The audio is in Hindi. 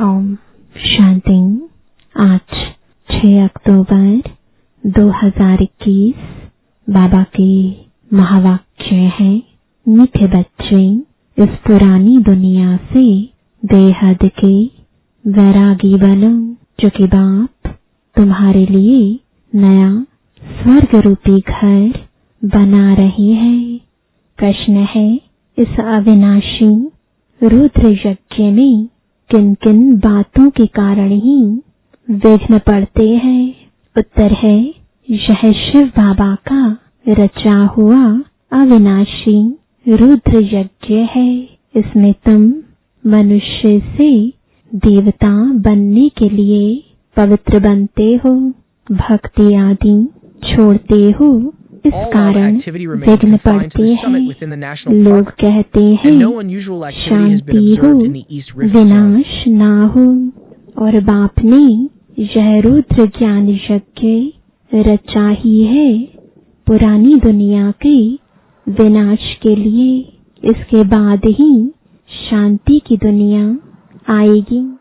ओम शांति। आज 6 अक्टूबर 2021 बाबा के महावाक्य है, मीठे बच्चे, इस पुरानी दुनिया से बेहद के वैरागी बनो, क्योंकि बाप तुम्हारे लिए नया स्वर्ग रूपी घर बना रही है। प्रश्न है, इस अविनाशी रुद्र यज्ञ में किन किन बातों के कारण ही विघ्न पड़ते हैं? उत्तर है, यह शिव बाबा का रचा हुआ अविनाशी रुद्र यज्ञ है। इसमें तुम मनुष्य से देवता बनने के लिए पवित्र बनते हो, भक्ति आदि छोड़ते हो, इस कारण विघ्न पड़ते हैं। लोग कहते हैं शांति हो, विनाश ना हो, और बाप ने यह रुद्र ज्ञान यज्ञ रचा ही है पुरानी दुनिया के विनाश के लिए। इसके बाद ही शांति की दुनिया आएगी।